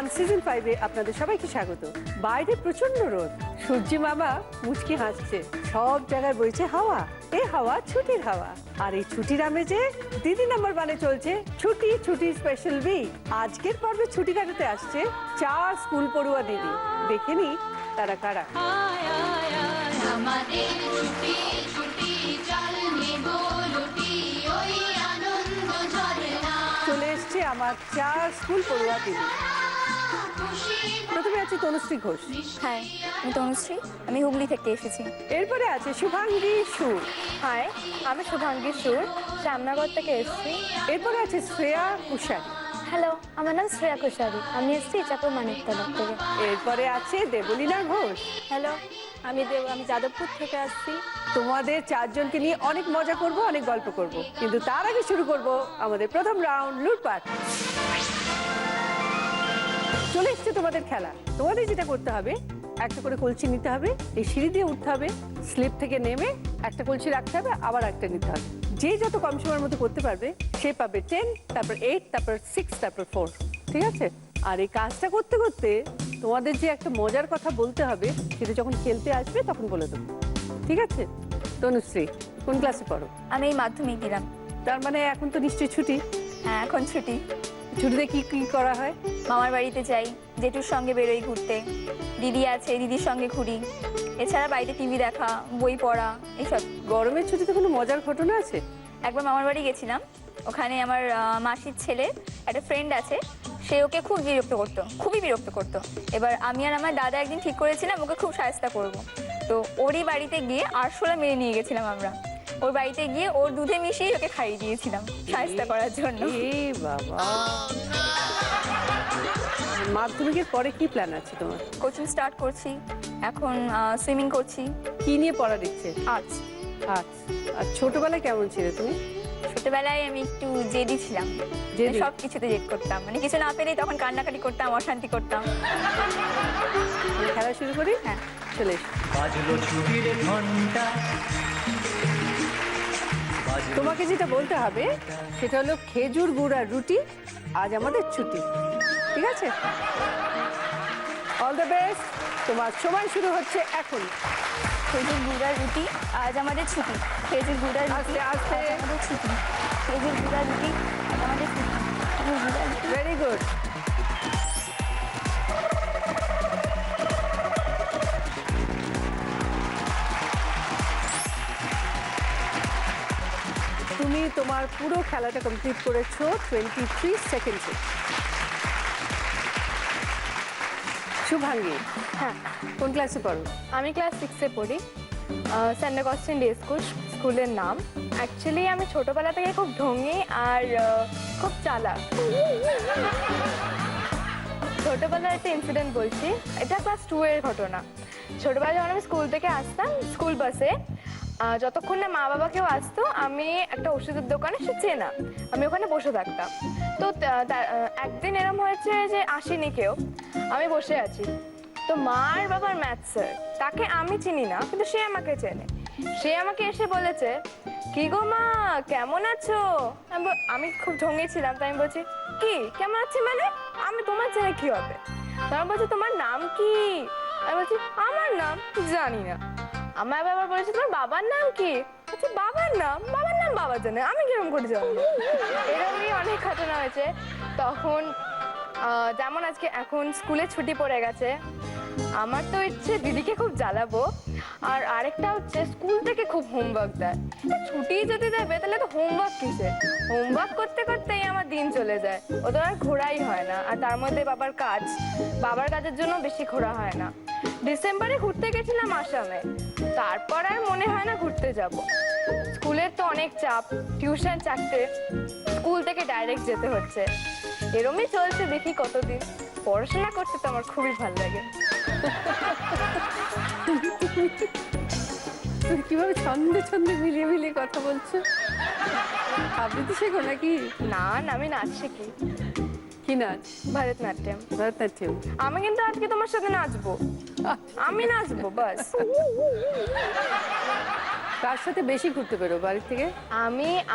Fun season 5 এ আপনাদের সবাইকে স্বাগত। বাইরে প্রচন্ড রোদ, সূর্যি মামা মুচকি হাসছে, সব জায়গায় বইছে হাওয়া। এই হাওয়া ছুটির হাওয়া, আর এই ছুটির আমেজে দিদি নাম্বার 1 চলছে ছুটি ছুটি স্পেশাল উইক। আজকের পর্বে ছুটি কাটাতে আসছে 4 স্কুল পড়ুয়া দিদি। দেখে নি তারা কারা। চলে এসছে আমার 4 স্কুল পড়ুয়া দিদি। প্রথমে আছে তনুশ্রী ঘোষ। হাই, আমি তনুশ্রী, আমি হুগলি থেকে এসেছি। এরপরে আছে শুভাঙ্গী সুর। হাই, আমি শুভাঙ্গী সুর, শ্যামনগর থেকে এসেছি। এরপরে আছে শ্রেয়া কুশারি। হ্যালো, আমার নাম শ্রেয়া কুশারি, আমি এসেছি চাকর মানিকতলা থেকে। এরপরে আছে দেবলীনা ঘোষ। হ্যালো, আমি যাদবপুর থেকে আসছি। তোমাদের 4 জনকে নিয়ে অনেক মজা করব, অনেক গল্প করব, কিন্তু তার আগে শুরু করব আমাদের প্রথম রাউন্ড লুটপাট। চলে এসছে তোমাদের খেলা। তোমাদের যেটা করতে হবে, একটা করে কলসি নিতে হবে, এই সিঁড়ি দিয়ে উঠতে হবে, স্লিপ থেকে নেমে একটা কলসি রাখতে হবে, আবার একটা নিতে হবে। যে যত কম সময়ের মধ্যে করতে পারবে সে পাবে 10, তারপর 8, তারপর 6, তারপর 4। ঠিক আছে? আর এই কাজটা করতে করতে তোমাদের যে একটা মজার কথা বলতে হবে, সেটা যখন খেলতে আসবে তখন বলে দেবো। ঠিক আছে? তনুশ্রী, কোন ক্লাসে পড়ো? আমি এই মাধ্যমিক দিলাম। তার মানে এখন তো নিশ্চয়ই ছুটি। হ্যাঁ, এখন ছুটি। ছুটিতে কি কি করা হয়? মামার বাড়িতে যাই, জেঠুর সঙ্গে বেরোই ঘুরতে, দিদি আছে, দিদির সঙ্গে ঘুরি। এছাড়া বাড়িতে টিভি দেখা, বই পড়া, এইসব। গরমের ছুটিতে কোনো মজার ঘটনা আছে? একবার মামার বাড়ি গেছিলাম, ওখানে আমার মাসির ছেলে একটা ফ্রেন্ড আছে, সে ওকে খুব বিরক্ত করতো, খুবই বিরক্ত করতো। এবার আমি আর আমার দাদা একদিন ঠিক করেছিলাম ওকে খুব সাহায্য করব। তো ওরই বাড়িতে গিয়ে আরশোলা মেরে নিয়ে গেছিলাম আমরা। ওর বাড়িতে গিয়ে ওর দুধে মিশিয়ে ওকে খাইয়ে দিয়েছিলাম সাহায্য করার জন্য। এ বাবা! মাধ্যমিকের পরে কি প্ল্যান আছে তোমার? কোচিং স্টার্ট করছি, এখন সুইমিং করছি। কি নিয়ে পড়ার ইচ্ছে? আর্টস। আচ্ছা, আর ছোটবেলায় কেমন ছিলে তুমি? ছোটবেলায় আমি একটু জেদি ছিলাম, জেদি? সব কিছুতে জেদ করতাম, মানে কিছু না পেলেই তখন কান্নাকাটি করতাম, অশান্তি করতাম। খেলা শুরু করি? হ্যাঁ, চলে এসো। বাজলো ছুটির ঘন্টা। তোমাকে যেটা বলতে হবে সেটা হলো খেজুর গুড় আর রুটি, আজ আমাদের ছুটি। ঠিক আছে? All the best. তোমার সময় শুরু হচ্ছে এখন। খেজুর গুড় আর রুটি, আজ আমাদের ছুটি। খেজুর গুড় আর রুটি, আস্তে আস্তে। আজ আমাদের ছুটি। খেজুর গুড় আর রুটি, আজ আমাদের ছুটি। খেজুর গুড় আর রুটি। Very good. তুমি তোমার পুরো খেলাটা কমপ্লিট করেছো 23 সেকেন্ডে। শুভাঙ্গী, হ্যাঁ, কোন ক্লাসে পড়ো? আমি ক্লাস 6-এ পড়ি। সেন্ট অগাস্টিন ডে স্কুল স্কুলের নাম। অ্যাকচুয়ালি আমি ছোটোবেলা থেকে খুব ঢঙি আর খুব চালাক। ছোটোবেলার একটা ইনসিডেন্ট বলছি, এটা ক্লাস 2-এর ঘটনা। ছোটোবেলায় যখন আমি স্কুল থেকে আসতাম স্কুল বাসে, যতক্ষণ না মা বাবা কেউ আসতো, আমি একটা ওষুধের দোকানে, সে চেনা, আমি ওখানে বসে থাকতাম। তো একদিন এরম হয়েছে যে আসেনি কেউ, আমি বসে আছি। তো মার বাবার ম্যাথ স্যার, তাকে আমি চিনি না কিন্তু সে আমাকে চেনে। সে আমাকে এসে বলেছে, কি গো মা, কেমন আছো? আমি খুব ঢঙেছিলাম, তাই আমি বলছি, কি কেমন আছি মানে, আমি তোমার চেনে কি হবে? তারপর বলছে, তোমার নাম কি? আমি বলছি, আমার নাম জানি না। আমার বাবা বলেছে, তোমার বাবার নাম কি? আচ্ছা, বাবার নাম বাবা জানে, আমি কিরকম করে জানবো? এরকমই অনেক ঘটনা হয়েছে। তখন যেমন আজকে এখন স্কুলে ছুটি পড়ে গেছে, আমার তো ইচ্ছে দিদিকে খুব জ্বালাবো, আর আরেকটা হচ্ছে স্কুল থেকে খুব হোমওয়ার্ক দেয়। ছুটি যদি দেবে তাহলে তো হোমওয়ার্ক কিসে, হোমওয়ার্ক করতে করতেই আমার দিন চলে যায়, ওদের আর ঘোরাই হয় না। আর তার মধ্যে বাবার কাজের জন্য বেশি ঘোরা হয় না। ডিসেম্বরে ঘুরতে গেছিলাম আসামে, তারপর আর মনে হয় না ঘুরতে যাব। স্কুলের তো অনেক চাপ, টিউশন 4টে, স্কুল থেকে ডাইরেক্ট যেতে হচ্ছে। এরমই চলছে, দেখি কতদিন। পড়াশোনা করতে তো আমার খুবই ভালো লাগে। তুমি কিভাবে ছন্দে ছন্দে মিলিয়ে মিলিয়ে কথা বলছো? আবৃত্তি শেখো নাকি? না, আমি নাচ শিখি। কি নাচ? ভরতনাট্যম। ভরতনাট্যম। আমি কিন্তু আজকে তোমার সাথে নাচবো, আমি নাচবো বাস। কার সাথে বেশি ঘুরতে বেরো বাড়ি থেকে?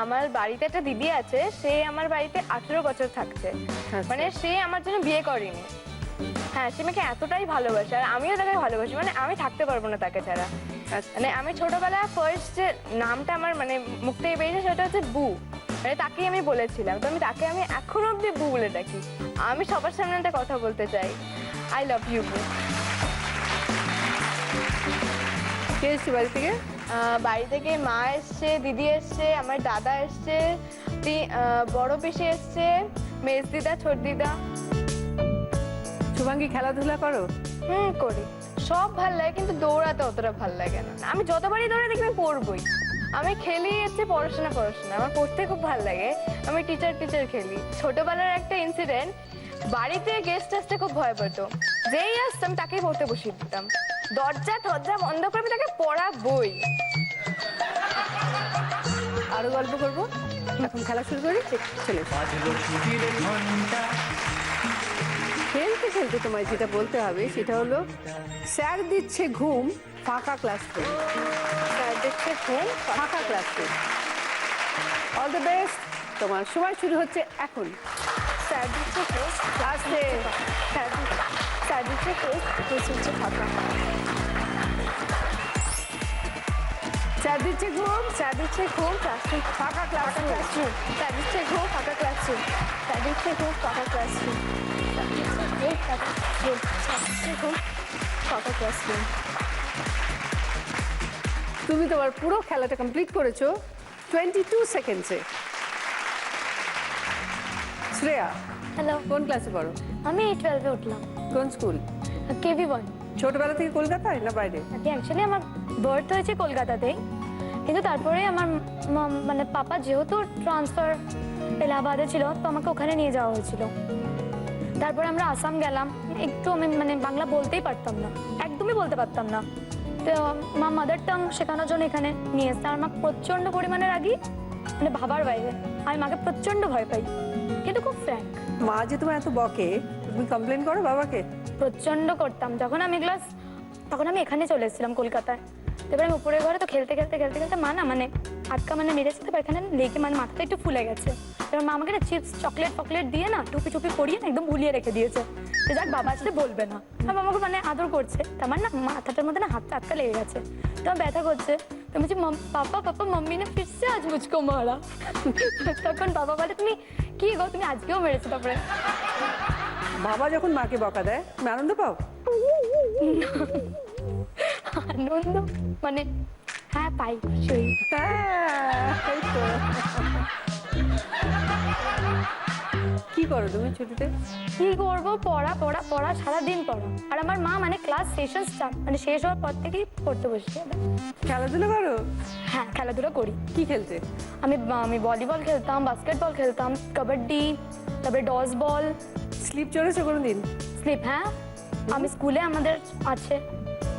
আমার বাড়িতে একটা দিদি আছে, সে আমার বাড়িতে 18 বছর থাকছে। মানে সে আমার জন্য বিয়ে করেনি, হ্যাঁ, সে আমাকে এতটাই ভালোবাসে আর আমিও তাকে ভালোবাসি, মানে আমি থাকতে পারবো না তাকে ছাড়া। আচ্ছা। মানে আমি ছোটবেলায় ফার্স্ট যে নামটা আমার মানে মুখ থেকে বেরিয়েছে সেটা হচ্ছে বু, মানে তাকেই আমি বলেছিলাম, তো তাকে আমি এখনো অব্দি বু বলে ডাকি। আমি সবার সামনে একটা কথা বলতে চাই, আই লাভ ইউ বু। কে এসছে বাড়ি থেকে? বাড়ি থেকে মা এসছে, দিদি এসছে, আমার দাদা এসছে, বড় পিসি এসছে, মেজ দিদা, ছোট দিদা। শুভাঙ্গী খেলাধুলা করো? করি, সব ভাল লাগে, কিন্তু দৌড়াতে অতটা ভাল লাগে না। আমি যতবারই দৌড়ে দেখি আমি পড়বই। আমি খেলি হচ্ছে পড়াশোনা, আমার পড়তে খুব ভাল লাগে। আমি টিচার খেলি। ছোটবেলার একটা ইনসিডেন্ট, বাড়িতে গেস্ট আসতে খুব ভয় পেতো, যেই আসতাম তাকেই পড়তে বসিয়ে দিতাম, দরজা বন্ধ করে আমি তাকে পড়াবই। আরো গল্প করবো, এখন খেলা শুরু করি। চলে এসো। বাজলো ছুটির ঘন্টা, খেলতে খেলতে তোমায় যেটা বলতে হবে সেটা হলো স্যার দিচ্ছে ঘুম, ফাঁকা ক্লাসরুম। স্যার দেখছে ঘুম, ফাঁকা ক্লাসরুম। অল দ্য বেস্ট, তোমার সময় শুরু হচ্ছে এখন। স্যার দিচ্ছে ঘুম, ক্লাসে স্যার দিচ্ছে ঘুম, হচ্ছে ফাঁকা। স্যার দিচ্ছে ঘুম, স্যার দিচ্ছে ঘুম, ক্লাসরুম ফাঁকা ক্লাসরুম। স্যার দিচ্ছে ঘুম, ফাঁকা ক্লাসরুম। স্যার দিচ্ছে ঘুম, ফাঁকা ক্লাসরুম। ফাঁকা ক্লাসরুম। তুমি তোমার পুরো খেলাটা কমপ্লিট করেছো 22 সেকেন্ডসে। শ্রেয়া, হ্যালো, কোন ক্লাসে পড়ো? আমি 12-এ উঠলাম, কোন স্কুল? KV1। ছোটবেলা থেকে কলকাতায় না বাইরে? অ্যাকচুয়ালি আমার বার্থ হয়েছে কলকাতাতেই, কিন্তু তারপরে আমার মানে পাপা যেহেতু ট্রান্সফার এলাহাবাদে ছিল, তো আমাকে ওখানে নিয়ে যাওয়া হয়েছিল। তারপরে আমরা আসাম গেলাম, একটু আমি মানে বাংলা বলতেই পারতাম না, একদমই বলতে পারতাম না। তো মা মাদার টাং শেখানোর জন্য এখানে নিয়ে এসছে। আর মা প্রচণ্ড পরিমাণে রাগি, মানে ভাবার বাইরে। আমি মাকে প্রচণ্ড ভয় পাই, কিন্তু খুব ফ্র্যাঙ্ক। মা যে তোমার এত বকে, তুমি কমপ্লেন করো বাবাকে? প্রচণ্ড করতাম। তখন আমি এখানে চলে এসেছিলাম কলকাতায়। তারপরে আমি উপরে ঘরে তো খেলতে মা না মানে আটকা মানে মেরেছে, তারপর এখানে লেগে মানে মাথাটা একটু ফুলে গেছে। এবার মা আমাকে না চিপস চকলেট দিয়ে না টুপি পরিয়ে না একদম ভুলিয়ে রেখে দিয়েছে, যে যাক বাবা আসলে বলবে না। আমার আমাকে মানে আদর করছে, আমার না মাথাটার মধ্যে না হাতটা আটকা লেগে গেছে, তো আমার ব্যথা করছে। তো আমি বলছি পাপা মাম্মি না ফিরছে আজ মুঝকো মারা। তখন বাবা বলে তুমি কি গো, তুমি আজকেও মেরেছো? তারপরে বাবা যখন মাকে বকা দেয় তুমি আনন্দ পাও? আনন্দ মানে হ্যাঁ পাই, খুশি। হ্যাঁ, এই তো। কি করো তুমি ছুটিতে? কি করবো, পড়া সারাদিন পড়া। আর আমার মা মানে ক্লাস সেশন মানে শেষ হওয়ার পর থেকেই পড়তে বসে যাবে। খেলাধুলা করো? হ্যাঁ, খেলাধুলা করি। কি খেলতে? আমি ভলিবল খেলতাম, বাস্কেটবল খেলতাম, কাবাডি, তারপরে ডস বল। স্লিপ চড়েছো কোনোদিন? স্লিপ, হ্যাঁ, আমি স্কুলে আমাদের আছে।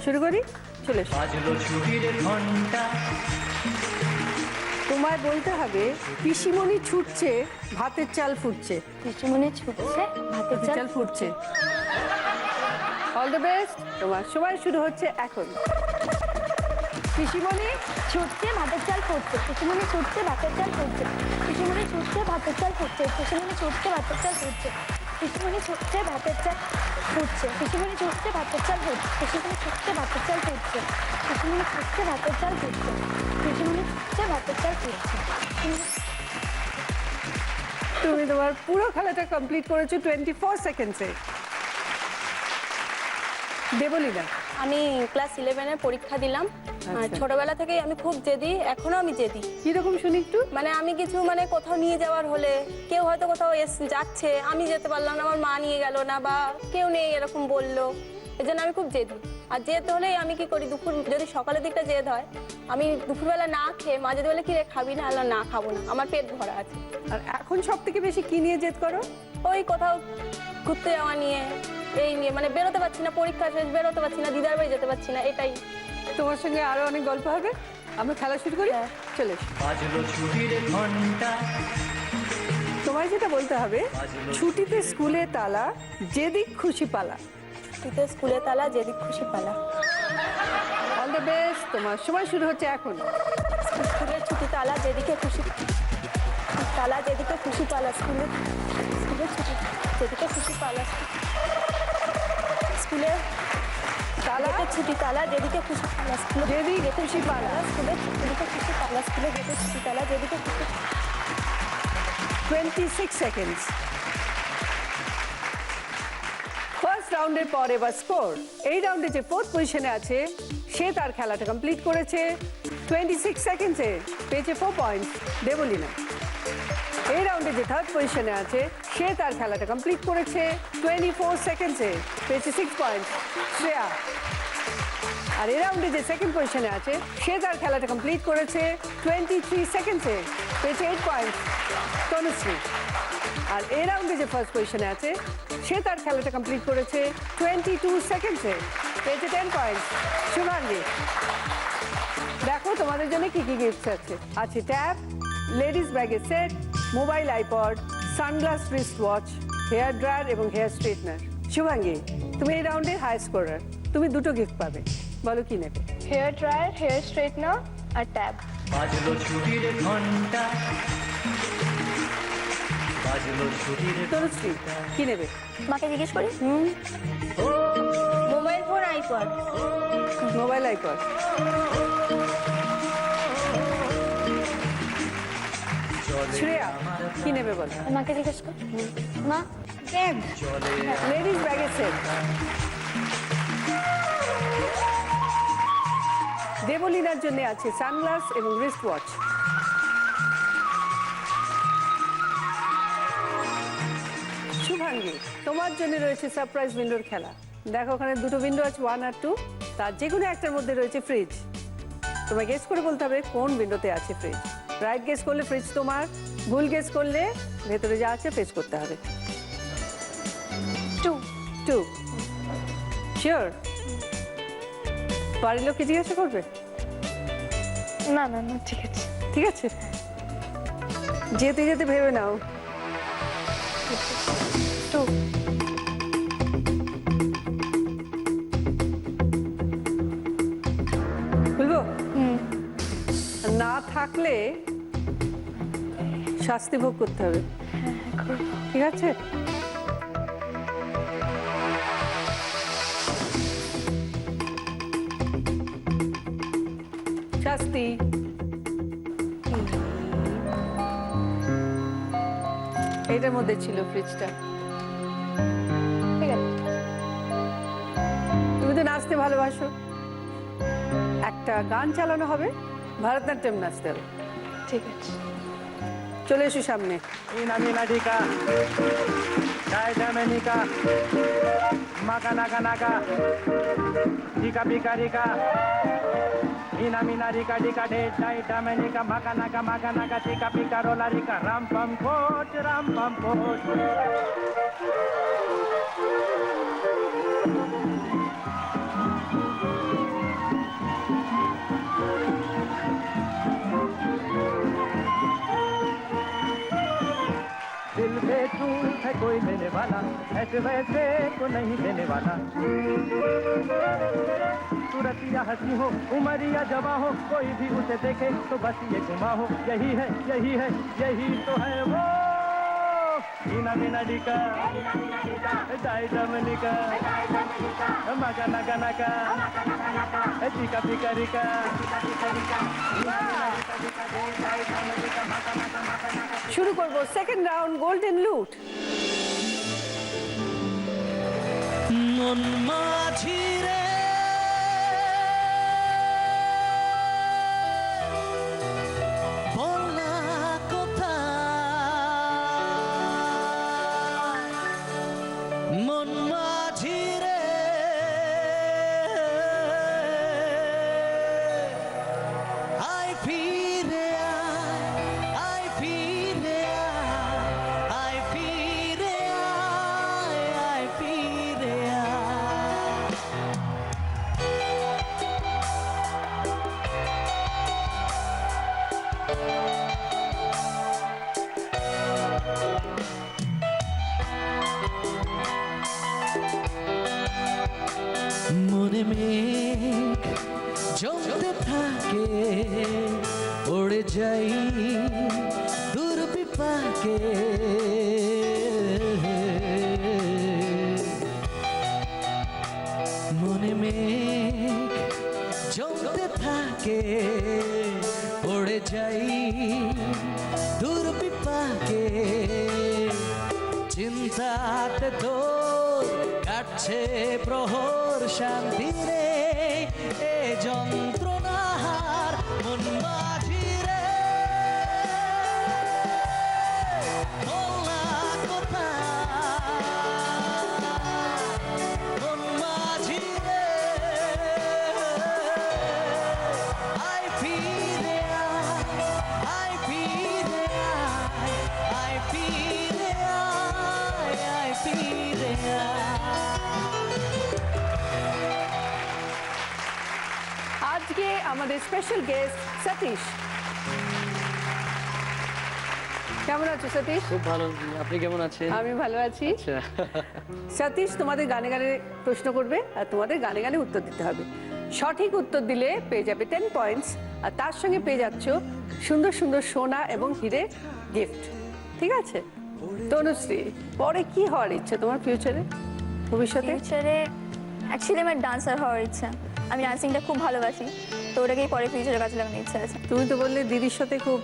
শুরু করি, চলে এসো। বাজলো ছুটির ঘন্টা, তোমায় বলতে হবে পিসিমণি ছুটছে, ভাতের চাল ফুটছে। পিসিমণি ছুটছে, ভাতের চাল চাল ফুটছে। অল দ্য বেস্ট, তোমার সময় শুরু হচ্ছে এখন। পিসিমণি ছুটছে, ভাতের চাল ফুটছে। পিসিমণি ছুটছে, ভাতের চাল ফুটছে। পিসিমণি ছুটছে, ভাতের চাল ফুটছে। পিসিমণি ছুটছে, ভাতের চাল ফুটছে। পিসিমণি ছুটছে, ভাতের চাল ফুটছে। পিসিমণি ছুটছে, ভাতের চাল ফুটছে। পিসিমণি ছুটছে, ভাতের চাল ফুটছে। পিসিমণি ছুটছে, ভাতের চাল ফুটছে। পিসিমণি ছুটছে, ভাতের চাল ফুটছে। তুমি তোমার পুরো খেলাটা কমপ্লিট করেছো 24 সেকেন্ডসে। দেবলীনা, আমি ক্লাস 11-এর পরীক্ষা দিলাম। আর ছোটবেলা থেকেই আমি খুব জেদি, এখনো আমি জেদি। কিরকম শুনি একটু? মানে আমি কিছু মানে কোথাও নিয়ে যাওয়ার হলে, কেউ হয়তো কোথাও যাচ্ছে, আমি যেতে পারলাম না, আমার মা নিয়ে গেল না বা কেউ নেই এরকম বললো, এই জন্য আমি খুব জেদি। আর জেদ হলেই আমি কি করি, দুপুর যদি সকালের দিকটা জেদ হয়, আমি দুপুরবেলা না খেয়ে মা যদি বলে কি রে খাবি না, আল্লাহ না খাবো না, আমার পেট ভরা আছে। আর এখন সব থেকে বেশি কি নিয়ে জেদ করো? ওই কোথাও ঘুরতে যাওয়া নিয়ে, এই নিয়ে, মানে বেরোতে পারছি না, পরীক্ষা শেষ, বেরোতে পারছি না, দিদার বাড়ি যেতে পারছি না, এটাই। তোমার সঙ্গে আরো অনেক গল্প হবে, আমরা খেলা শুরু করি, চলে এসো। বাজলো ছুটির ঘন্টা, তোমায় যেটা বলতে হবে, ছুটিতে স্কুলে তালা, যেদিক খুশি পালা। ছুটিতে স্কুলে তালা, যেদিক খুশি পালা। অল দ্য বেস্ট, তোমার সময় শুরু হচ্ছে এখন। স্কুলের ছুটি তালা, যেদিকে খুশি তালা, যেদিকে খুশি পালা। স্কুলের ছুটি যেদিকে খুশি পালা। স্কুলে তালা গেটের ছুটি তালা, যেদিকে খুশি তালা স্কুলে, যেদিকে খুশি পালা। স্কুলে যেদিকে খুশি তালা স্কুলে, গেটের ছুটি তালা, যেদিকে খুশি। 26 সেকেন্ডস। ফার্স্ট রাউন্ডের পর এবার স্কোর। এই রাউন্ডে যে ফোর্থ পজিশনে আছে সে তার খেলাটা কমপ্লিট করেছে 26 সেকেন্ডসে, পেয়েছে 4 পয়েন্টস দেবলীনা। এই রাউন্ডে যে থার্ড পজিশনে আছে সে তার খেলাটা কমপ্লিট করেছে 24 সেকেন্ডসে, পেয়েছে 6 পয়েন্টস শ্রেয়া। আর এই রাউন্ডে যে সেকেন্ড পজিশনে আছে সে তার খেলাটা কমপ্লিট করেছে 23 সেকেন্ডসে, পেয়েছে 8 পয়েন্টস তনুশ্রী। আর এই রাউন্ডে যে ফার্স্ট পজিশনে আছে সে তার খেলাটা কমপ্লিট করেছে 22 সেকেন্ডসে, পেয়েছে 10 পয়েন্টস শুভাঙ্গী। দেখো তোমাদের জন্য কি কি গিফটস আছে। আছে ট্যাব, লেডিস ব্যাগের set, mobile iPod, sunglass wrist watch, hair dryer এবং হেয়ার স্ট্রেটনার। শুভাঙ্গী, তুমি এই রাউন্ডের হাই স্কোরার, তুমি দুটো গিফট পাবে, বলো কি নেবে? হেয়ার ড্রায়ার, হেয়ার স্ট্রেটনার আর ট্যাব। বাজলো ছুটির ঘন্টা, বাজলো ছুটির তনুশ্রী কি নেবে? মাকে জিজ্ঞেস করি। Mobile phone, iPod. Mobile iPod. Shreya কি নেবে বল? মাকে জিজ্ঞেস করি। মা, ব্যাগ। লেডিস ব্যাগের সেট। দেবলীনার জন্য আছে সানগ্লাস এবং রিস্ট ওয়াচ। শুভাঙ্গী, তোমার জন্য রয়েছে সারপ্রাইজ উইন্ডোর খেলা। দেখো ওখানে দুটো উইন্ডো আছে, 1 আর 2, তার যে কোনো একটার মধ্যে রয়েছে ফ্রিজ। তোমায় গেস করে বলতে হবে কোন উইন্ডোতে আছে ফ্রিজ। রাইট গেস করলে ফ্রিজ তোমার, ভুল গেস করলে ভেতরে যা আছে ফেস করতে হবে। 2 শিওর? বাড়ির লোককে জিজ্ঞাসা করবে? না না না, ঠিক আছে। ঠিক আছে, যেতে যেতে ভেবে নাও। 2। বলবো? না থাকলে শাস্তি ভোগ করতে হবে, ঠিক আছে? শাস্তি এটার মধ্যে ছিল ফ্রিজটা। ঠিক আছে। তুমি তো নাচতে ভালোবাসো, একটা গান চালানো হবে, ভারতনাট্যম নাচতে হবে। ঠিক আছে। চলে এসো সামনে। Ina mina dika, dai damenika, maka naga naga, dika pika dika. Ina mina dika dika de, dai damenika, maka naga, dika pika rola dika, ram pam pot, ram pam pot. दिल बेचूं है कोई लेने वाला, ऐसे वैसे को नहीं देने वाला। सूरत या हंसी हो, उम्र या जवां हो, कोई भी उसे देखे तो बस ये गुमा हो। यही है, यही है, यही तो है वो। मीना मीना डिका, डाई डमनिका, मगा नगा नगा, टिका पिका रिका। শুরু করব সেকেন্ড রাউন্ড, গোল্ডেন লুট। মন মাঝি রে বলা কথা, মন মাঝি রে আয় ফিরে আয় ফিরে আয় ফিরে আয় ফিরে আয়। মনে মেঘ জমতে থাকে, উড়ে যাই দূর বিপাকে। থেকে পড়ে যাই দূর বিপাকে, চিন্তাতে তো কাটছে প্রহর শান্তি রে, এ যন্ত্রণার মন মাঝি রে, বলনা কোথায় মন মাঝি রে, আয় ফিরে আয় ফিরে আয় ফিরে আয় ফিরে আয়। আজকে আমাদের স্পেশাল গেস্ট সতীশ। কেমন আছো সতীশ? খুব ভালো, আপনি কেমন আছেন? আমি ভালো আছি। আচ্ছা, সতীশ তোমাদের গানে গানে প্রশ্ন করবে আর তোমাদের গানে গানে উত্তর দিতে হবে। সঠিক উত্তর দিলে পেয়ে যাবে 10 পয়েন্টস, আর তার সঙ্গে পেয়ে যাচ্ছ সুন্দর সুন্দর সোনা এবং হিরে গিফট। ঠিক আছে? তনুশ্রী, পরে কি হওয়ার ইচ্ছে তোমার ফিউচারে, ভবিষ্যতে? ফিউচারে অ্যাকচুয়ালি আমার ডান্সার হওয়ার ইচ্ছা। আমি ডান্সিংটা খুব ভালোবাসি, তো ওটাকেই পরে ফিউচারে কাজে লাগানোর ইচ্ছা আছে। তুমি তো বললে দিদির সাথে খুব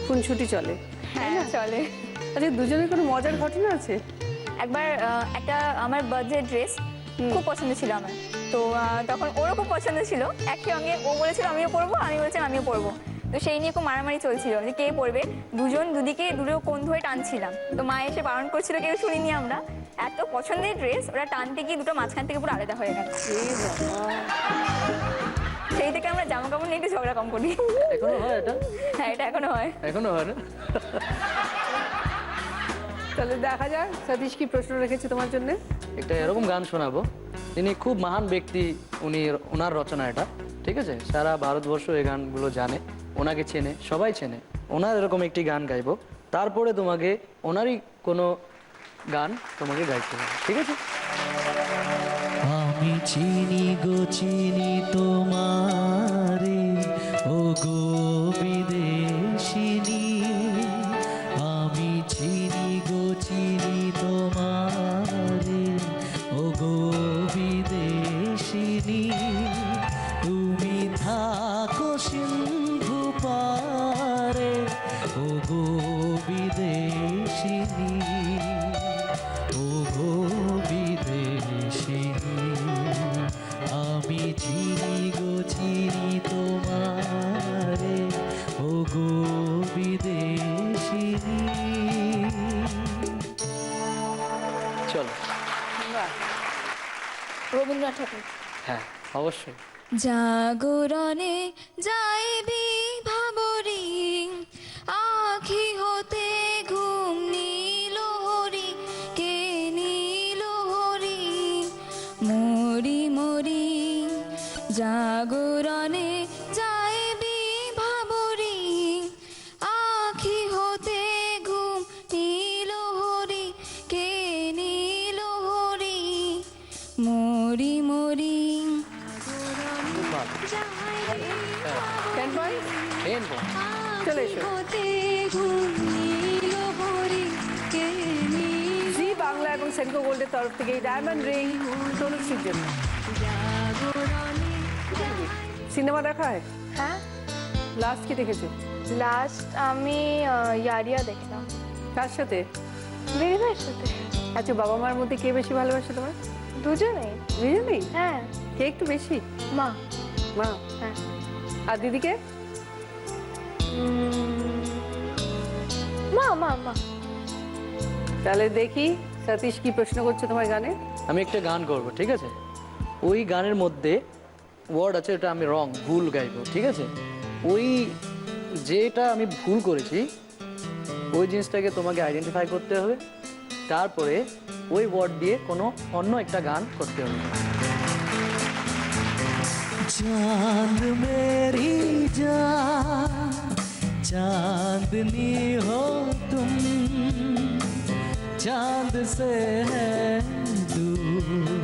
খুনছুটি চলে। হ্যাঁ চলে। আচ্ছা, দুজনের কোনো মজার ঘটনা আছে? একবার একটা আমার বার্থডে ড্রেস খুব পছন্দ ছিল আমার, তো তখন ওরও খুব পছন্দ ছিল। একই সঙ্গে ও বলেছিল আমিও পরবো, আমি বলেছিলাম আমিও পরবো। তো সেই নিয়ে খুব মারামারি চলছিল যে কে পরবে, দুজন দুদিকে দুটো কোণ ধরে টানছিলাম। তো মা এসে বারণ করছিল, কেউ শুনিনি আমরা। এত পছন্দের ড্রেস, ওরা টানতে গিয়ে দুটো মাঝখান থেকে পুরো আলাদা হয়ে গেল। সেই থেকে আমরা জামা কাপড় নিয়ে একটু ঝগড়া কম করি। এখনো হয় এটা? হ্যাঁ, এটা এখনো হয়। এখনো হয় না? তাহলে দেখা যাক সতীশ কি প্রশ্ন রেখেছে তোমার জন্য। একটা এরকম গান শোনাবো, তিনি খুব মহান ব্যক্তি, ওনার রচনা এটা। ঠিক আছে? সারা ভারতবর্ষ এই গানগুলো জানে, ওনাকে চেনে, সবাই চেনে। ওনার এরকম একটি গান গাইবো, তারপরে তোমাকে ওনারই কোনো গান তোমাকে গাইতে হবে। ঠিক আছে? আমি চিনি গো চিনি তোমারে, ও গো বিদেশিনী, আমি চিনি গো চিনি তোমারে, ও গো বিদেশিনী, তুমি থাকো সিন্ধু পারে, ও গো বিদেশিনী, ও গো বিদেশিনী, আমি চিনি গো চিনি তোমারে, ও গো বিদেশিনী। চলো। রবীন্দ্রনাথ ঠাকুর। হ্যাঁ, অবশ্যই। জাগরণে যাইবি ভাবরি, আখি হতে ঘুম নীল হরি, কে নীল হরি, মরি মরি। জাগরণে যাইবি ভাবরি, আখি হতে ঘুম নীল হরি, কে নীল হরি, মরি মরি। খুব ভালো। 10 পয়েন্ট। 10 point। চলে এসো। জি বাংলা এবং সেনকো গোল্ডের তরফ থেকে এই ডায়মন্ড রিং তনুশ্রীর জন্য। সিনেমা দেখা হয়? হ্যাঁ, লাস্ট কি দেখেছো? লাস্ট আমি ইয়ারিয়া দেখলাম কার সাথে? দিদিভাইয়ের সাথে। আচ্ছা, বাবা মার মধ্যে কে বেশি ভালোবাসে তোমার? দুজনেই। দুজনেই? হ্যাঁ, কে একটু বেশি? মা। মা। হ্যাঁ। আর দিদিকে? মা মা মা। তাহলে দেখি সতীশ কি প্রশ্ন করছে তোমার গানে। আমি একটা গান করব, ঠিক আছে? ওই গানের মধ্যে ওয়ার্ড আছে, এটা আমি ভুল গাইবো। ঠিক আছে? ওই যেটা আমি ভুল করেছি, ওই জিনিসটাকে তোমাকে আইডেন্টিফাই করতে হবে, তারপরে ওই ওয়ার্ড দিয়ে কোনো অন্য একটা গান করতে হবে। चांद मेरी जान, चांदनी हो तुम, चांद से है दूर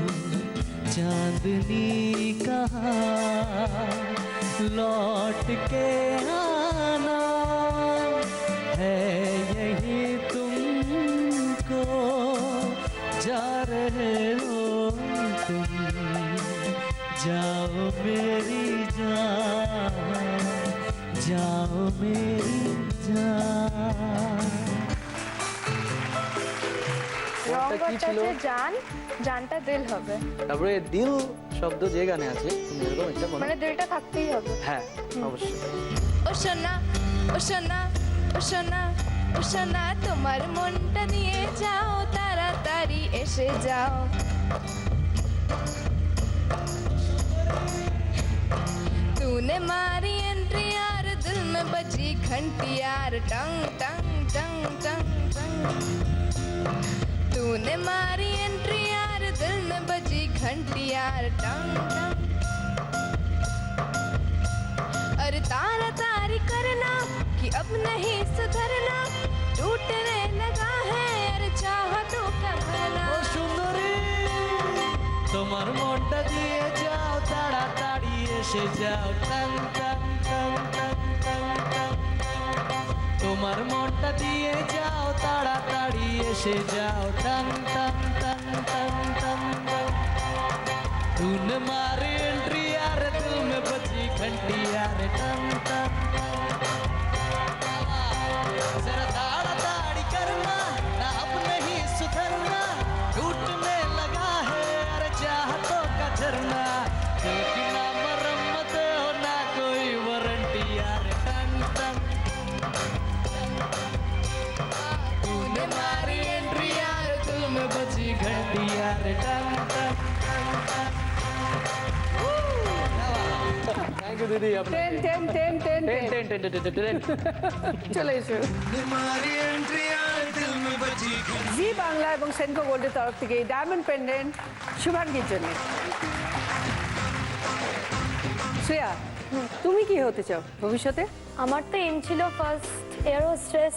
चांदनी कहाँ, लौट के आना है यही तुमको, जा रहे हो तुम जाओ मेरी जान, जाओ मेरी जान। রং কোনটা কি করতে ছিল? হচ্ছে জান, জানটা দিল হবে, তারপরে দিল শব্দ যে গানে আছে তুমি এরকম একটা মানে দিলটা থাকতেই হবে। হ্যাঁ অবশ্যই। ও সোনা, ও সোনা, ও সোনা, ও সোনা, তোমার মনটা নিয়ে যাও, তাড়াতাড়ি এসে যাও। तूने मारी एंट्री यार, दिल में बजी घंटी यार, टंग टंग टंग टंग टंग। तूने मारी एंट्री यार, दिल में बजी घंटी यार, टंग टंग। अरे तारा तारी करना कि अब नहीं सुधरना, टूटने लगा है अरे चाहतों का भरना। ও সুন্দরী, তোমার মনটা দিয়ে যাও, তাড়াতাড়ি এসে যাও, tongue tongue tongue tongue tongue tongue. তোমার মনটা দিয়ে যাও, তাড়াতাড়ি এসে যাও, tongue tongue tongue tongue tongue tongue. तूने मारी एंट्री यार, दिल में बजी घंटी यार, टंग टंग जरा ताड़ाताड़ी करना ना, अब नहीं सुधरना, टूटने लगा है अरे चाहतों का झरना। दिल की ना मरम्मत हो ना कोई वारंटी यार, टंग टंग। तूने मारी एंट्री यार, दिल में बजी घंटी यार, टंग टंग टंग टंग। থ্যাংক ইউ দিদি আপনাকে। 10 10 10 10 ten ten ten ten ten. চলে এসো। জি বাংলা এবং সেনকো গোল্ডের তরফ থেকে এই ডায়মন্ড পেন্ডেন্ট শুভাঙ্গীর জন্য। শ্রেয়া, তুমি কি হতে চাও ভবিষ্যতে? আমার তো এম ছিল ফার্স্ট এয়ার হোস্টেস,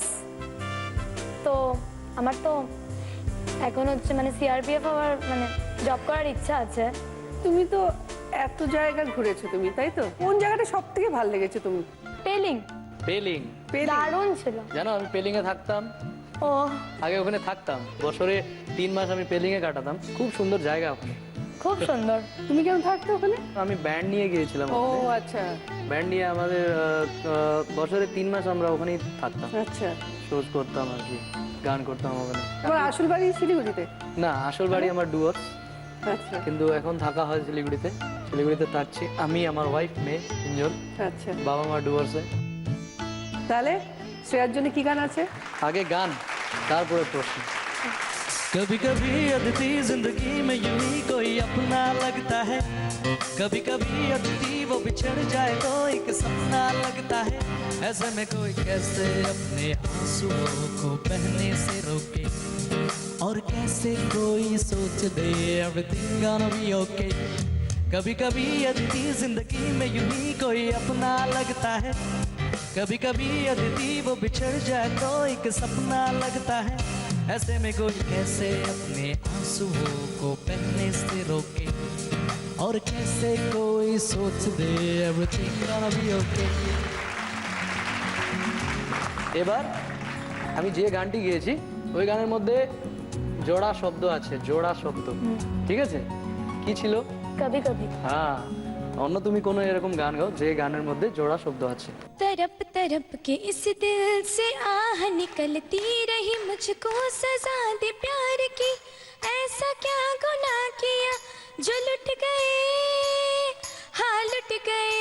তো আমার তো এখন হচ্ছে মানে সিআরপিএফ হওয়ার মানে জব করার ইচ্ছা আছে। তুমি তো এত জায়গা ঘুরেছো তুমি, তাই তো? কোন জায়গাটা সব থেকে ভালো লেগেছে তুমি? পেলিং পেলিং। পেলিং? দারুণ ছিল। জানো আমি পেলিং এ থাকতাম, ও আগে ওখানে থাকতাম, বছরে 3 মাস আমি পেলিং এ কাটাতাম, খুব সুন্দর জায়গা ওখানে। খুব সুন্দর। তুমি কেন থাকতো ওখানে? আমি ব্যান্ড নিয়ে গিয়েছিলাম ও ওখানে। আচ্ছা ব্যান্ড নিয়ে আমাদের বছরে 3 মাস আমরা ওখানেই থাকতাম, আচ্ছা। শোজ করতাম আর কি, গান করতাম ওখানে। তোমার আসল বাড়ি শিলিগুড়িতে? না, আসল বাড়ি আমার ডুয়ার, আচ্ছা কিন্তু এখন থাকা হয় শিলিগুড়িতে। শিলিগুড়িতে থাকছি আমি, আমার ওয়াইফ, মেয়ে, 3 জন। আচ্ছা, বাবা মা ডুয়ার্সে। তাহলে শ্রেয়ার জন্য কি গান আছে? আগে গান, তারপরে প্রশ্ন। कभी कभी अदिति जिंदगी में यूं ही कोई अपना लगता है, कभी कभी अदिति वो बिछड़ जाए तो एक सपना लगता है। ऐसे में कोई कैसे अपने आंसुओं को बहने से रोके, और कैसे कोई सोच दे एवरीथिंग gonna be okay। कभी कभी अदिति जिंदगी में यूं ही कोई अपना लगता है, कभी कभी अदिति वो बिछड़ जाए तो एक सपना लगता है। ऐसे में कोई कैसे अपने आंसुओं को बहने से रोके, और कैसे कोई सोच दे एवरीथिंग gonna be okay। এবার আমি যে গানটি গেয়েছি ওই গানের মধ্যে জোড়া শব্দ আছে, জোড়া শব্দ, ঠিক আছে? কি ছিল? কবি কবি। হ্যাঁ, অন্য তুমি কোনো এরকম গান গাও যে গানের মধ্যে জোড়া শব্দ আছে। तरप तरप के इस दिल से आह निकलती रही, मुझको सजा दे प्यार की, ऐसा क्या गुनाह किया जो लुट गए, हाँ लुट गए,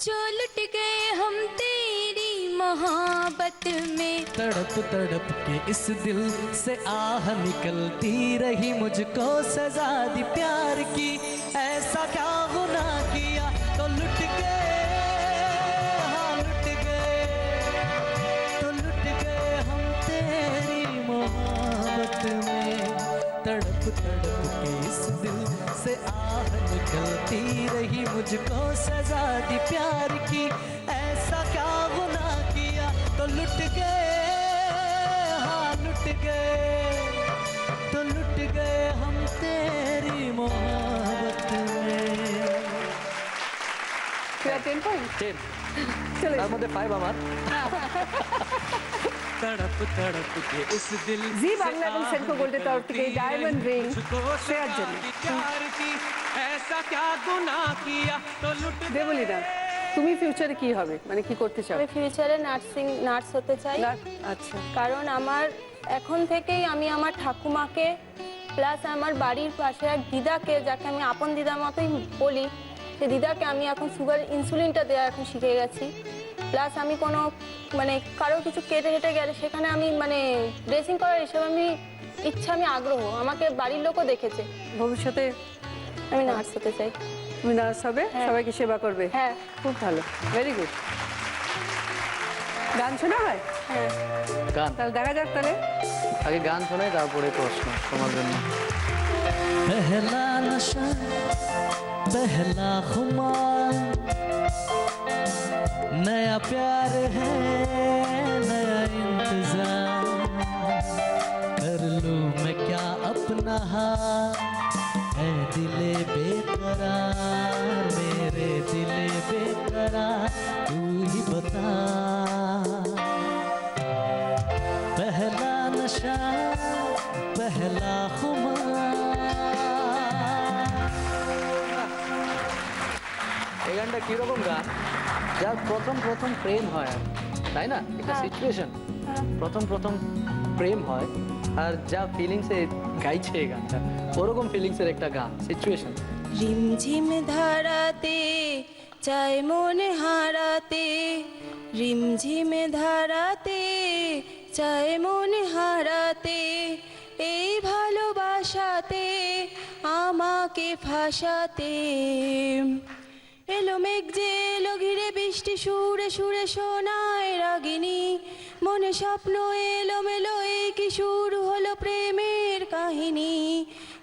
जो लुट गए हम तेरी मोहब्बत में। तड़प तड़प के इस दिल से आह निकलती रही, मुझको सजा दी प्यार की, ऐसा क्या गुनाह किया तो लुट गए, हाँ लुट गए, तो लुट गए हम तेरी मोहब्बत में। तड़प तड़प के इस दिल से आह निकलती रही, मुझको सजा दी प्यार की, ऐसा क्या गुनाह किया तो लुट गए, हाँ लुट गए, तो लुट गए हम तेरी मोहब्बत में। শ্রেয়া 10 পয়েন্ট 10, চলে তার এসো। মধ্যে 5 আমার। तड़प तड़प के इस दिल জি से বাংলা এবং आह সেনকো গোল্ডের তরফ থেকে এই निकलती ডায়মন্ড रही, রিং मुझको শ্রেয়ার सजा জন্য। दी प्यार की, ऐसा क्या गुनाह किया तो लुट দেবলীনা, তুমি ফিউচারে কি হবে, মানে কি করতে চাও? আমি ফিউচারে নার্স হতে চাই। আচ্ছা, কারণ আমার এখন থেকেই আমি আমার ঠাকুমাকে প্লাস আমার বাড়ির পাশে এক দিদাকে, যাকে আমি আপন দিদার মতোই বলি, সেই দিদাকে আমি এখন সুগার ইনসুলিনটা দেওয়া এখন শিখে গেছি। প্লাস আমি কোনো মানে কারো কিছু কেটে কেটে গেলে সেখানে আমি মানে ড্রেসিং করার হিসেবে আমি ইচ্ছা, আমি আগ্রহ, আমাকে বাড়ির লোকও দেখেছে। ভবিষ্যতে আমি নার্স হতে চাই। তুমি নার্স হবে, সবাইকে সেবা করবে। হ্যাঁ। খুব ভালো, ভেরি গুড। গান শোনা হয়? হ্যাঁ। গান তাহলে দেখা যাক তাহলে। আগে গান শোনাই, তারপরে প্রশ্ন তোমার জন্য। पहला नशा पहला खुमार, नया प्यार है नया इंतजार, कर लूं मैं क्या अपना हाल, ऐ दिले बेकरार, मेरे दिले बेकरार, तू ही बता। पहला नशा पहला खुमार। এই গানটা কিরকম গান, যার প্রথম প্রথম প্রেম হয়, তাই না? একটা সিচুয়েশন, প্রথম প্রেম হয়, আর যা ফিলিংসে গাইছে এই গানটা, ওরকম ফিলিংসের একটা গান, সিচুয়েশন। রিমঝিম ধারাতে চায় মন হারাতে, রিমঝিম ধারাতে চায় মন হারাতে, এই ভালোবাসাতে আমাকে ফাঁসাতে। এলো মেঘ যে এলো ঘিরে বৃষ্টি সুরে সুরে শোনায় রাগিনী, মনে স্বপ্ন এলো মেলো, এই কি শুরু হলো প্রেমের কাহিনী।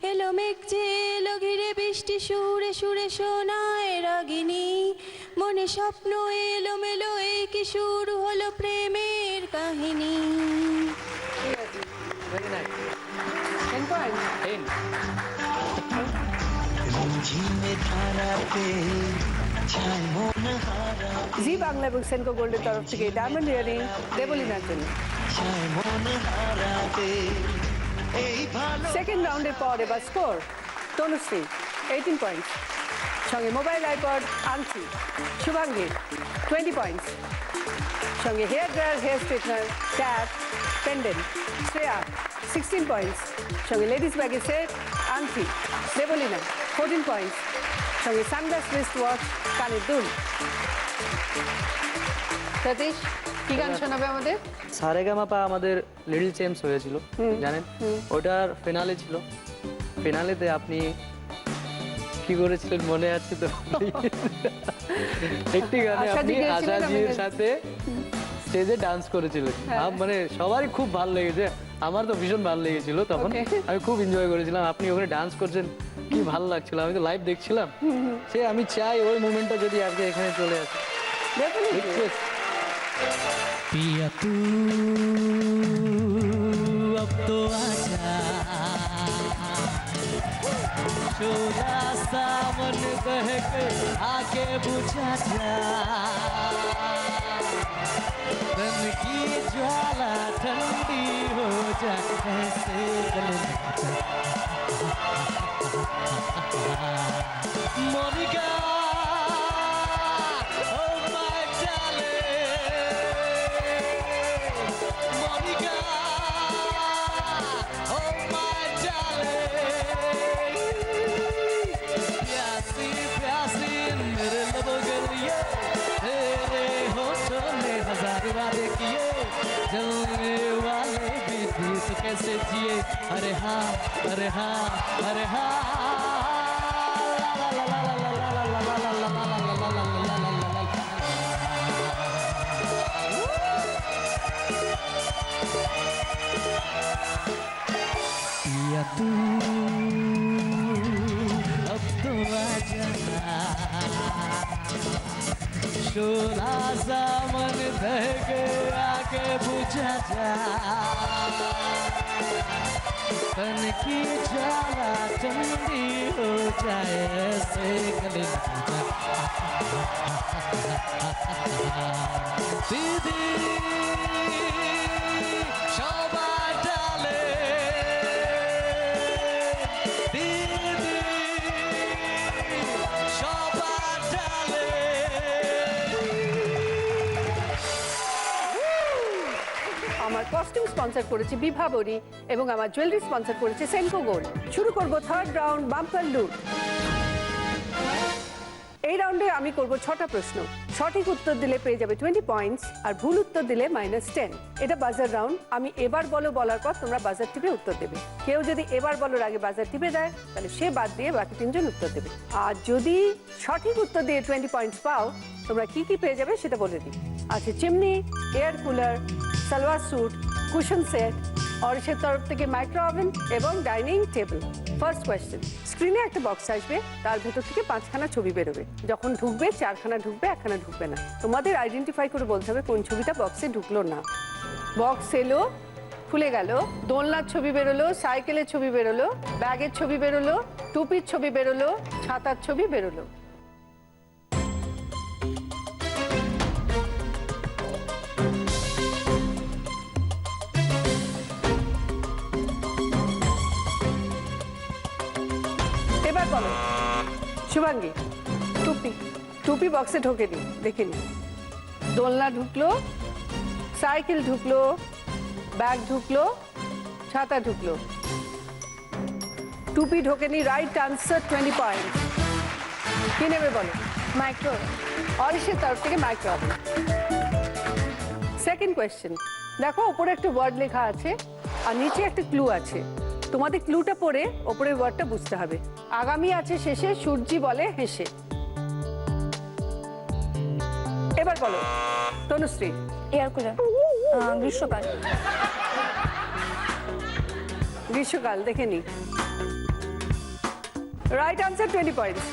এলো মেঘ যে এলো ঘিরে বৃষ্টি সুরে সুরে শোনায় রাগিনী, মনে স্বপ্ন এলো মেলো, এই কি শুরু হলো প্রেমের কাহিনী। Very nice. 10 পয়েন্ট। জি বাংলা এবং সেনকো গোল্ডের তরফ থেকে ডায়মন্ড ইয়ারিং দেবলীনার জন্য। সেকেন্ড রাউন্ডের পর এবার স্কোর তনুশ্রী 18 পয়েন্টস, সঙ্গে মোবাইল আইপড আংটি শুভাঙ্গীর 20 পয়েন্টস, সঙ্গে hair dryer hair straightener tab pendant Shreya 16 points, সঙ্গে লেডিস ব্যাগের সেট আংটি দেবলীনা 14 পয়েন্টস, সঙ্গে সানগ্লাস রিস্ট ওয়াচ কানের দুল। সতীশ, কি গান শোনাবে আমাদের? সারেগামাপা আমাদের লিটল চ্যাম্পস হয়েছিল, জানেন? ওটার ফিনালে ছিল। ফিনালেতে আপনি কি করেছিলেন মনে আছে তো? একটি গানে আশাজি আপনি গেয়েছিলেন, আশাজির আমাদের- সাথে স্টেজে ডান্স করেছিলেন। মানে সবারই খুব ভালো লেগেছে, আমার তো ভীষণ ভালো লেগেছিল তখন। Okay. আমি খুব এনজয় করেছিলাম, আপনি ওখানে ডান্স করছেন, কি ভালো লাগছিল। আমি তো লাইভ দেখছিলাম, সে আমি চাই ওই মোমেন্টটা যদি আজকে এখানে চলে আসে। Definitely. पिया तू अब तो आजा, शोला सावन बहक आके बुझा जा, तन की ज्वाला ठंडी हो जा, ऐसे गले लग जा। मोनिका जलने वाले भी तो कैसे जिए, अरे हाँ अरे हाँ अरे हाँ। पिया तू अब तो आजा, शोला सामन दहक आके बुझा जा, तन की ज्वाला ठंडी हो जाए, ऐसे गले लग जा। दीदी शोभा डाले, दीदी আমার কস্টিউম স্পন্সর করেছে বিভাবরী এবং আমার জুয়েলারি স্পন্সর করেছে সেনকো গোল্ড। শুরু করব থার্ড রাউন্ড বাম্পার লুট। এই রাউন্ডে আমি করব 6টা প্রশ্ন। সঠিক উত্তর দিলে পেয়ে যাবে 20 পয়েন্টস, আর ভুল উত্তর দিলে -10। এটা বাজার রাউন্ড। আমি এবার বলো বলার পর তোমরা বাজার টিপে উত্তর দেবে। কেউ যদি এবার বলার আগে বাজার টিপে দেয় তাহলে সে বাদ দিয়ে বাকি 3 জন উত্তর দেবে। আর যদি সঠিক উত্তর দিয়ে 20 পয়েন্টস পাও, তোমরা কি কি পেয়ে যাবে সেটা বলে দিই। আছে chimney, air cooler, salwar suit, cushion set, অরিশের তরফ থেকে মাইক্রো ওভেন এবং ডাইনিং টেবিল। ফার্স্ট কোয়েশ্চেন, স্ক্রিনে একটা বক্স আসবে, তার ভেতর থেকে 5খানা ছবি বেরোবে। যখন ঢুকবে 4খানা ঢুকবে, 1খানা ঢুকবে না। তোমাদের আইডেন্টিফাই করে বলতে হবে কোন ছবিটা বক্সে ঢুকলো না। বক্স এলো, খুলে গেল, দোলনার ছবি বেরোলো, সাইকেলের ছবি বেরোলো, ব্যাগের ছবি বেরোলো, টুপির ছবি বেরোলো, ছাতার ছবি বেরোলো। এবার বলো শুভাঙ্গী। টুপি, টুপি বক্সে ঢোকেনি, দেখিনি। দোলনা ঢুকলো, সাইকেল ঢুকলো, ব্যাগ ঢুকলো, ছাতা ঢুকলো, টুপি ঢোকেনি। Right answer, 20 point. কি নেবে বলো? মাইক্রো অরিশের তরফ থেকে মাইক্রো ওভেন। সেকেন্ড কোয়েশ্চেন, দেখো উপরে একটা ওয়ার্ড লেখা আছে আর নিচে একটা ক্লু আছে। তোমাদের ক্লুটা পড়ে ওপরের ওয়ার্ডটা বুঝতে হবে। আগামী আছে শেষে, সূর্যি বলে হেসে। এবার বলো তনুশ্রী। এয়ার কুলার, গ্রীষ্মকাল। গ্রীষ্মকাল, দেখে নি। Right answer, 20 points.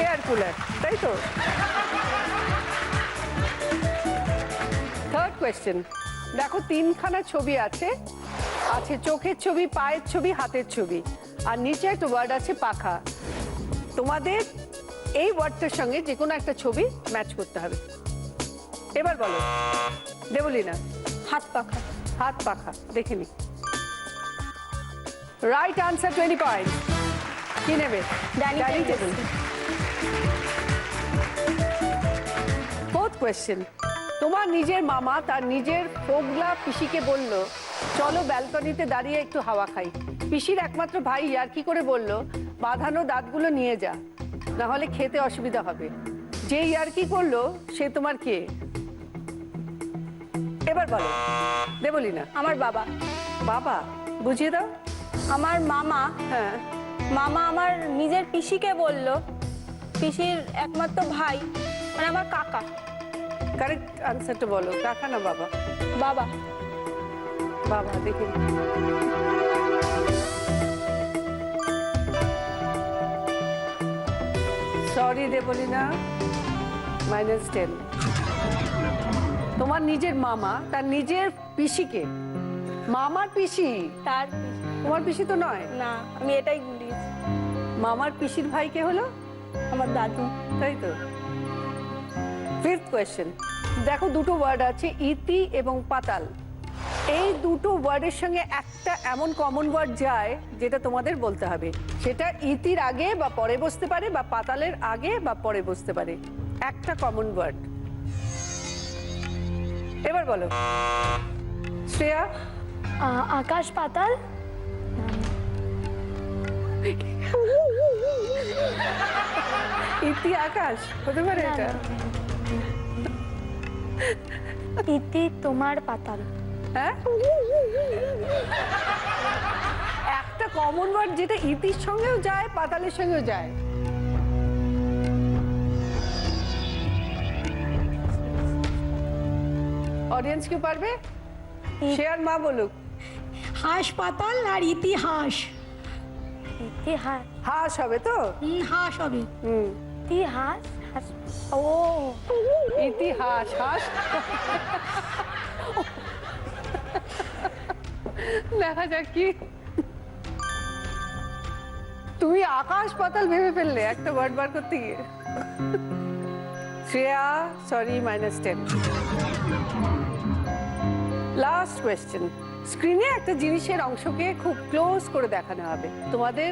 Air cooler, তাই তো? থার্ড কোয়েশ্চেন, দেখো 3খানা ছবি আছে। আছে চোখের ছবি, পায়ের ছবি, হাতের ছবি, আর নিচে একটা ওয়ার্ড আছে পাখা। তোমাদের এই ওয়ার্ডটার সঙ্গে যে কোনো একটা ছবি ম্যাচ করতে হবে। এবার বলো দেবলীনা। হাত পাখা। হাত পাখা, দেখে নি। Right answer, 20 point. কি নেবে? Dining table. ফোর্থ কোয়েশ্চেন, তোমার নিজের মামা তার নিজের ফোগলা পিসিকে বলল, চলো ব্যালকনিতে দাঁড়িয়ে একটু হাওয়া খাই। পিসির একমাত্র ভাই ইয়ার্কি করে বলল, বাঁধানো দাঁতগুলো নিয়ে যা, না হলে খেতে অসুবিধা হবে। যে ইয়ার্কি করলো সে তোমার কে? এবার বলো দেবলীনা। আমার বাবা। বাবা, বুঝিয়ে দাও। আমার মামা, হ্যাঁ, মামা আমার নিজের পিসিকে বলল, পিসির একমাত্র ভাই মানে আমার কাকা। কারেক্ট আনসারটা বলো, কাকা না বাবা? বাবা। বাবা, দেখে নি। সরি দেবলীনা, -10। তোমার নিজের মামা তার নিজের পিসিকে, মামার পিসি, তার তোমার পিসি তো নয়। না, আমি এটাই গুলিয়েছি। মামার পিসির ভাই কে হলো? আমার দাদু। তাই তো। ফিফথ কোয়েশ্চেন, দেখো দুটো ওয়ার্ড আছে, ইতি এবং পাতাল। এই দুটো ওয়ার্ডের সঙ্গে একটা এমন কমন ওয়ার্ড যায় যেটা তোমাদের বলতে হবে। সেটা ইতির আগে বা পরে বসতে পারে, বা পাতালের আগে বা পরে বসতে পারে। একটা কমন ওয়ার্ড। এবার বলো শ্রেয়া। আকাশ পাতাল। ইতি আকাশ হতে পারে এটা? ইতি তোমার পাতাল। হ্যাঁ, একটা কমন ওয়ার্ড যেটা ইতির সঙ্গেও যায়, পাতালের সঙ্গেও যায়। অডিয়েন্স কি পারবে? শেয়ার মা বলুক। হাসপাতাল আর ইতিহাস। ইতিহাস। হাস হবে তো? হাস হবে। ইতিহাস। ও ইতিহাস, হাস। দেখা যাক কি। তুমি আকাশ পাতাল ভেবে ফেললে একটা ওয়ার্ড বার করতে গিয়ে। শ্রেয়া, সরি, -10। লাস্ট কোয়েশ্চেন, স্ক্রিনে একটা জিনিসের অংশকে খুব ক্লোজ করে দেখানো হবে। তোমাদের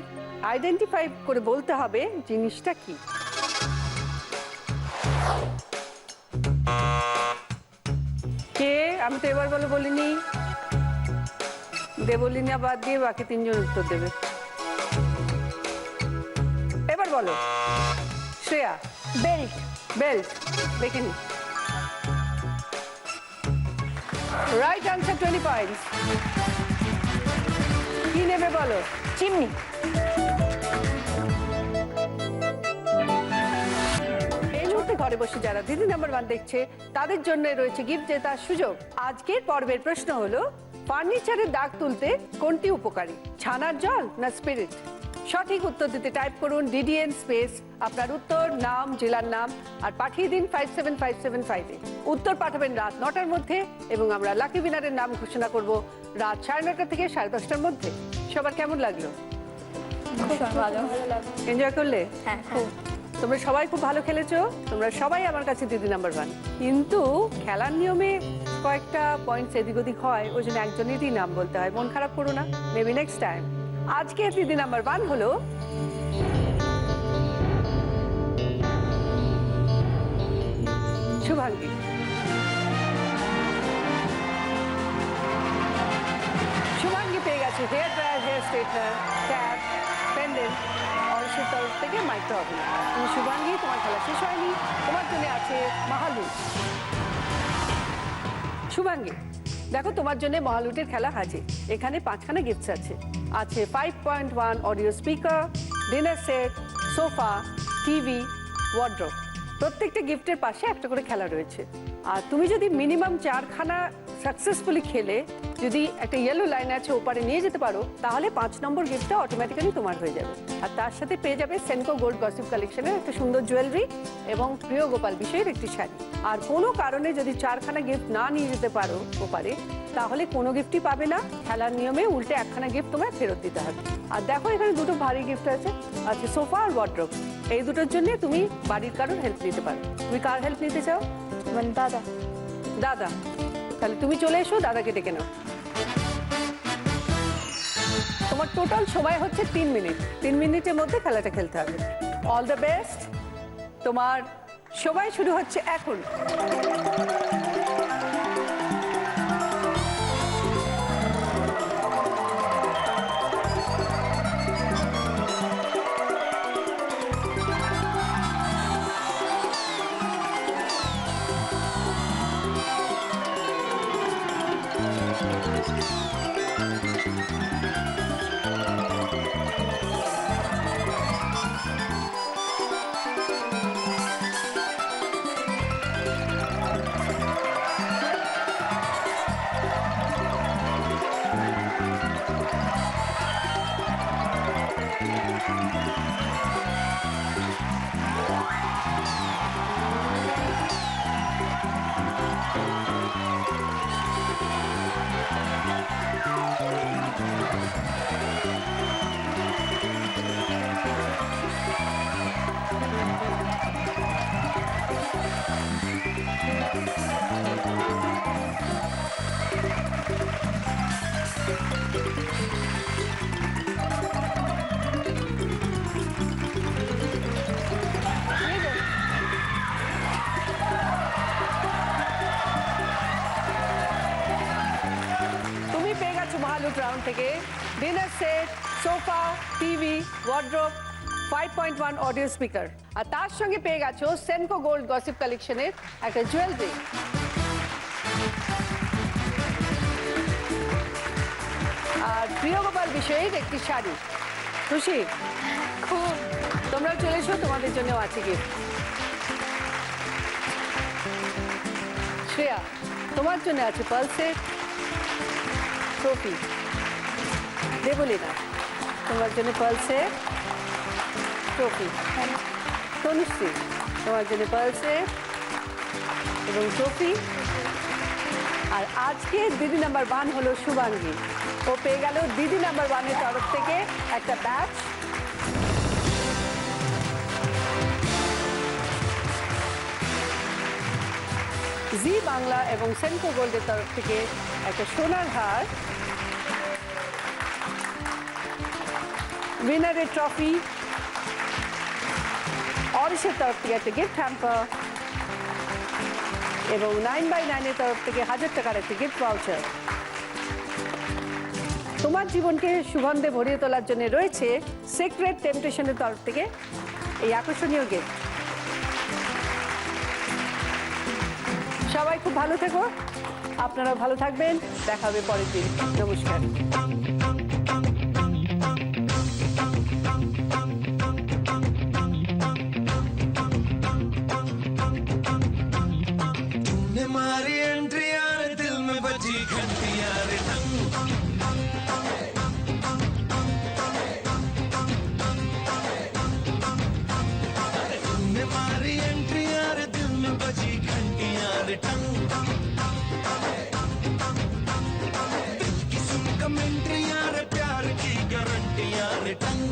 আইডেন্টিফাই করে বলতে হবে জিনিসটা কি। কে আমি তো এবার বলো বলিনি। দেবলিনা বাদ দিয়ে বাকি তিনজন উত্তর দেবে। এবার বলো। শ্রেয়া। বেল্ট। বেল্ট। দেখিনি। Right answer, 20 points. কি নেবে বলো? চিমনি। এই মুহূর্তে ঘরে বসে যারা দিদি নাম্বার 1 দেখছে তাদের জন্য রয়েছে গিফট জেতার সুযোগ। আজকের পর্বের প্রশ্ন হলো, ফার্নিচারের দাগ তুলতে কোনটি উপকারী, ছানার জল না স্পিরিট? সঠিক উত্তর দিতে টাইপ করুন DDN স্পেস আপনার উত্তর, নাম, জেলার নাম আর পাঠিয়ে দিন 57575 এ। উত্তর পাঠাবেন রাত 9টার মধ্যে এবং আমরা লাকি উইনারের নাম ঘোষণা করব রাত 9:30 থেকে 10:30টার মধ্যে। সবার কেমন লাগলো? ভালো। এনজয় করলে? হ্যাঁ, খুব। তোমরা সবাই খুব ভালো খেলেছো, তোমরা সবাই আমার কাছে দিদি নাম্বার 1। কিন্তু খেলার নিয়মে কয়েকটা পয়েন্টস এদিক ওদিক হয়, ওই জন্য একজনেরই নাম বলতে হয়। মন খারাপ করো না, মেবি নেক্সট টাইম। আজকে দিদি নাম্বার 1 হলো শুভাঙ্গী। শুভাঙ্গী পেয়ে গেছে hair dryer, hair straightener, cap, pendant, অরিশের তরফ থেকে মাইক্রো ওভেন। তুমি শুভাঙ্গী, তোমার খেলা শেষ হয়নি, তোমার জন্য আছে মহালুট। শুভাঙ্গী, দেখো তোমার জন্য মহালুটের খেলা হাজির। এখানে 5খানা গিফটস আছে। আছে 5.1 audio speaker, dinner set, sofa, TV, wardrobe. প্রত্যেকটা গিফটের পাশে একটা করে খেলা রয়েছে। আর তুমি যদি মিনিমাম 4খানা সাকসেসফুলি খেলে যদি একটা ইয়েলো লাইন আছে ওপারে নিয়ে যেতে পারো, তাহলে 5 নম্বর গিফটটা অটোমেটিক্যালি তোমার হয়ে যাবে। আর তার সাথে পেয়ে যাবে সেনকো গোল্ড গসিপ কালেকশনের একটা সুন্দর জুয়েলারি এবং প্রিয় গোপাল বিষয়ের একটি শাড়ি। আর কোনো কারণে যদি 4খানা গিফট না নিয়ে যেতে পারো ওপারে, তাহলে কোনো গিফটই পাবে না। খেলার নিয়মে উল্টে 1খানা গিফট তোমায় ফেরত দিতে হবে। আর দেখো এখানে দুটো ভারী গিফট আছে, সোফা আর ওয়ার্ড্রোব। এই দুটোর জন্য তুমি বাড়ির কারোর হেল্প নিতে পারো। তুমি কার হেল্প নিতে চাও? দাদা। দাদা, তাহলে তুমি চলে এসো, দাদাকে ডেকে নাও। তোমার টোটাল সময় হচ্ছে 3 মিনিট। 3 মিনিটের মধ্যে খেলাটা খেলতে হবে। All the best. তোমার সময় শুরু হচ্ছে এখন। রাউন্ড থেকে dinner set, sofa, TV, wardrobe, 5.1 audio speaker. আর তার সঙ্গে পেয়ে গেছো সেনকো গোল্ড গসিপ কালেকশনের একটা জুয়েলারি। আর প্রিয় গোপাল বিষয়ের একটি শাড়ি। খুশি? খুব। তোমরা চলে এসো, তোমাদের জন্য আছে গিফট। শ্রেয়া, তোমার জন্য আছে পালসেট, ট্রফি। দেবলীনা, তোমার জন্য পালসেট, ট্রফি। তনুশ্রী, তোমার জন্য পালসেট এবং ট্রফি। আর আজকে দিদি নাম্বার 1 হলো শুভাঙ্গী। ও পেয়ে গেল দিদি নাম্বার 1-এর তরফ থেকে একটা ব্যাচ, জি বাংলা এবং সেনকো গোল্ডের তরফ থেকে একটা সোনার হার, উইনারের ট্রফি, অরিশের তরফ থেকে একটা গিফট হ্যাম্পার এবং 9/9 এর তরফ থেকে 1000 টাকার একটি গিফট ভাউচার। তোমার জীবনকে সুগন্ধে ভরিয়ে তোলার জন্য রয়েছে সিক্রেট টেম্পটেশনের তরফ থেকে এই আকর্ষণীয় গিফট। সবাই খুব ভালো থেকো, আপনারা ভালো থাকবেন, দেখা হবে পরের দিন। নমস্কার। तूने मारी एंट्री यार दिल में बजी घंटी यार टंग तूने मारी एंट्री यार दिल में बजी घंटी यार टंग दिल की सुन कमेंट्री यार प्यार की गारंटी यार टंग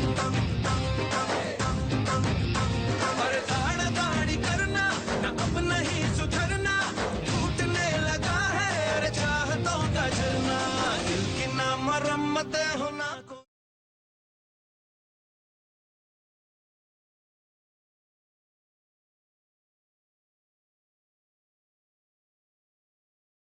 पर दाढ़ दाढ़ी करना ना अब नहीं सुधरना टूटने लगा है अरे चाहतों का झरना दिल की ना मरम्मत होना